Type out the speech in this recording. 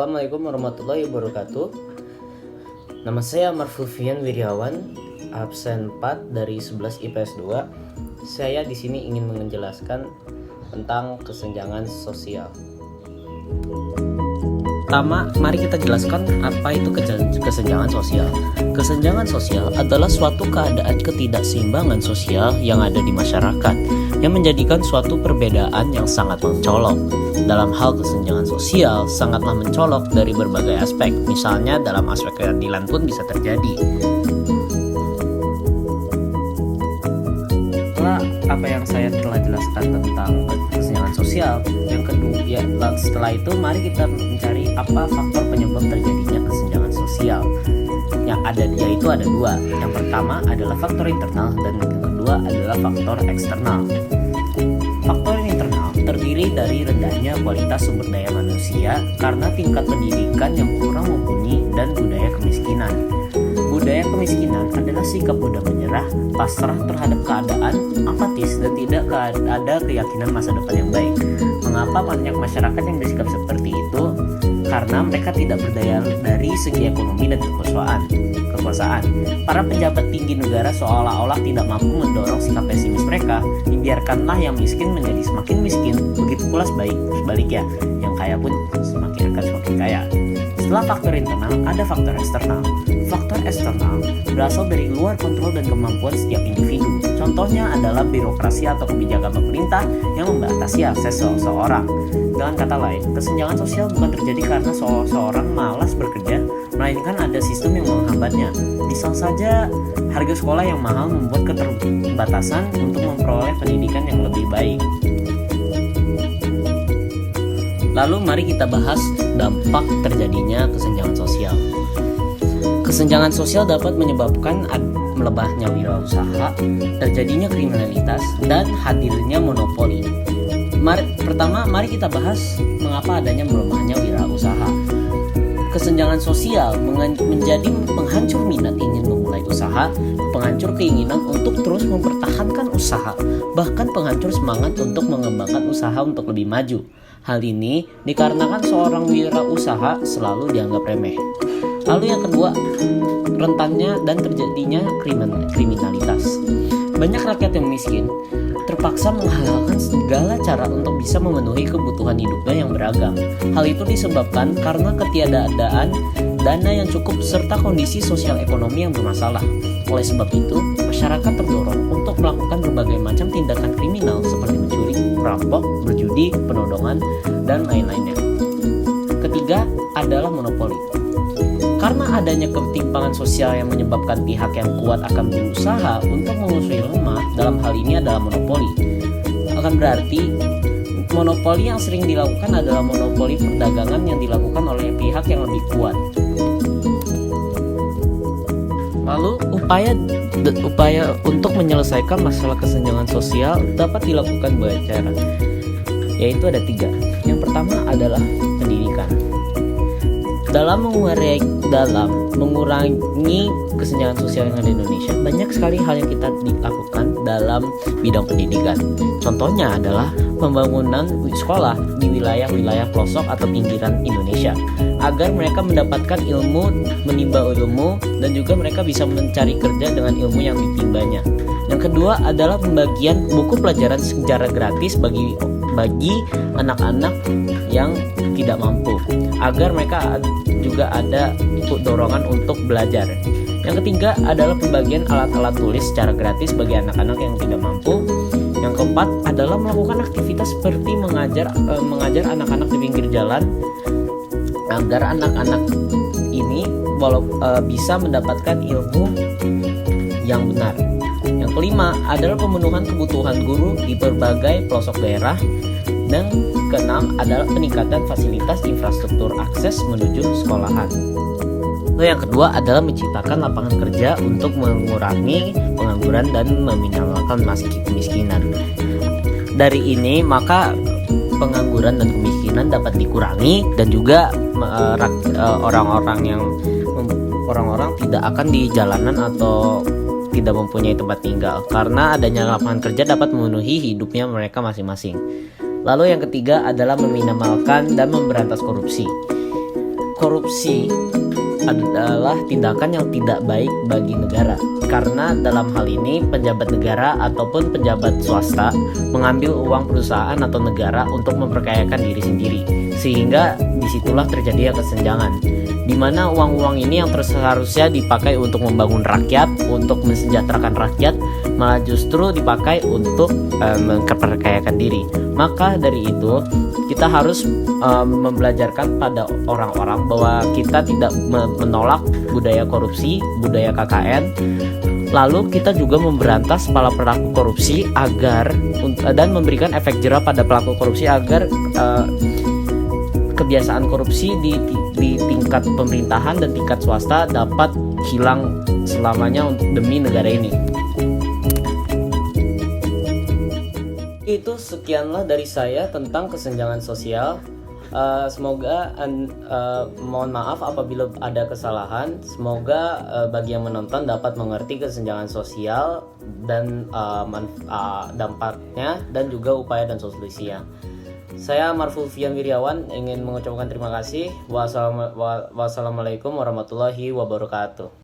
Assalamualaikum warahmatullahi wabarakatuh. Nama saya Marfufian Wiryawan, absen 4 dari 11 IPS 2. Saya di sini ingin menjelaskan tentang kesenjangan sosial. Pertama, mari kita jelaskan apa itu kesenjangan sosial. Kesenjangan sosial adalah suatu keadaan ketidakseimbangan sosial yang ada di masyarakat yang menjadikan suatu perbedaan yang sangat mencolok. Dalam hal kesenjangan sosial sangatlah mencolok dari berbagai aspek. Misalnya dalam aspek keadilan pun bisa terjadi. Setelah apa yang saya telah jelaskan tentang kesenjangan sosial, yang kedua setelah itu mari kita mencari apa faktor penyebab terjadinya kesenjangan sosial. Yang ada yaitu ada dua. Yang pertama adalah faktor internal dan yang kedua adalah faktor eksternal. Faktor internal terdiri dari rendahnya kualitas sumber daya manusia karena tingkat pendidikan yang kurang mumpuni dan budaya kemiskinan. Budaya kemiskinan adalah sikap mudah menyerah, pasrah terhadap keadaan, apatis, dan tidak ada keyakinan masa depan yang baik. Mengapa banyak masyarakat yang bersikap seperti itu? Karena mereka tidak berdaya dari segi ekonomi dan kekuasaan. Para pejabat tinggi negara seolah-olah tidak mampu mendorong sikap pesimis mereka. Dibiarkanlah yang miskin menjadi semakin miskin, begitu pula sebaliknya, yang kaya pun semakin kaya. Setelah faktor internal, ada faktor eksternal. Faktor eksternal berasal dari luar kontrol dan kemampuan setiap individu. Contohnya adalah birokrasi atau kebijakan pemerintah yang membatasi akses seseorang. Dengan kata lain, kesenjangan sosial bukan terjadi karena seseorang malas bekerja, melainkan ada sistem yang menghambatnya. Misal saja, harga sekolah yang mahal membuat keterbatasan untuk memperoleh pendidikan yang lebih baik. Lalu mari kita bahas dampak terjadinya kesenjangan sosial. Kesenjangan sosial dapat menyebabkan melemahnya wirausaha, terjadinya kriminalitas, dan hadirnya monopoli. Pertama, mari kita bahas mengapa adanya melemahnya wirausaha. Kesenjangan sosial menjadi penghancur minat ingin memulai usaha, penghancur keinginan untuk terus mempertahankan usaha, bahkan penghancur semangat untuk mengembangkan usaha untuk lebih maju. Hal ini dikarenakan seorang wirausaha selalu dianggap remeh. Lalu yang kedua, rentannya dan terjadinya kriminalitas. Banyak rakyat yang miskin terpaksa menghalalkan segala cara untuk bisa memenuhi kebutuhan hidupnya yang beragam. Hal itu disebabkan karena ketiadaan dana yang cukup serta kondisi sosial ekonomi yang bermasalah. Oleh sebab itu, masyarakat terdorong untuk melakukan berbagai macam tindakan kriminal seperti mencuri, merampok, berjudi, penodongan, dan lain-lainnya. Ketiga adalah monopoli. Karena adanya ketimpangan sosial yang menyebabkan pihak yang kuat akan berusaha untuk mengusir lemah, dalam hal ini adalah monopoli. Akan berarti, monopoli yang sering dilakukan adalah monopoli perdagangan yang dilakukan oleh pihak yang lebih kuat. Lalu upaya untuk menyelesaikan masalah kesenjangan sosial dapat dilakukan banyak cara, yaitu ada 3. Yang pertama adalah pendidikan. Dalam mengurangi kesenjangan sosial yang ada di Indonesia, banyak sekali hal yang kita lakukan dalam bidang pendidikan. Contohnya adalah pembangunan sekolah di wilayah-wilayah pelosok atau pinggiran Indonesia, agar mereka mendapatkan ilmu, menimba ilmu, dan juga mereka bisa mencari kerja dengan ilmu yang ditimbanya. Yang kedua adalah pembagian buku pelajaran secara gratis bagi anak-anak yang tidak mampu, agar mereka juga ada dorongan untuk belajar. Yang ketiga adalah pembagian alat-alat tulis secara gratis bagi anak-anak yang tidak mampu. Yang keempat adalah melakukan aktivitas seperti mengajar anak-anak di pinggir jalan, agar anak-anak ini bisa mendapatkan ilmu yang benar. Yang kelima adalah pemenuhan kebutuhan guru di berbagai pelosok daerah. Dan keenam adalah peningkatan fasilitas infrastruktur akses menuju sekolahan. Lalu yang kedua adalah menciptakan lapangan kerja untuk mengurangi pengangguran dan meminimalkan kemiskinan. Dari ini maka pengangguran dan kemiskinan dapat dikurangi, dan juga orang-orang tidak akan di jalanan atau tidak mempunyai tempat tinggal, karena adanya lapangan kerja dapat memenuhi hidupnya mereka masing-masing. Lalu yang ketiga adalah meminimalkan dan memberantas korupsi. korupsi adalah tindakan yang tidak baik bagi negara, karena dalam hal ini pejabat negara ataupun pejabat swasta mengambil uang perusahaan atau negara untuk memperkayakan diri sendiri, sehingga disitulah terjadi kesenjangan, di mana uang-uang ini yang seharusnya dipakai untuk membangun rakyat, untuk mensejahterakan rakyat, malah justru dipakai untuk memperkayakan diri. Maka dari itu kita harus membelajarkan pada orang-orang bahwa kita tidak menolak budaya korupsi, budaya KKN. Lalu kita juga memberantas para pelaku korupsi agar dan memberikan efek jerah pada pelaku korupsi agar kebiasaan korupsi di tingkat pemerintahan dan tingkat swasta dapat hilang selamanya demi negara ini. Itu sekianlah dari saya tentang kesenjangan sosial. Semoga mohon maaf apabila ada kesalahan. Semoga bagi yang menonton dapat mengerti kesenjangan sosial dan dampaknya dan juga upaya dan solusinya. Saya Marfufian Wiryawan ingin mengucapkan terima kasih. Wassalamualaikum warahmatullahi wabarakatuh.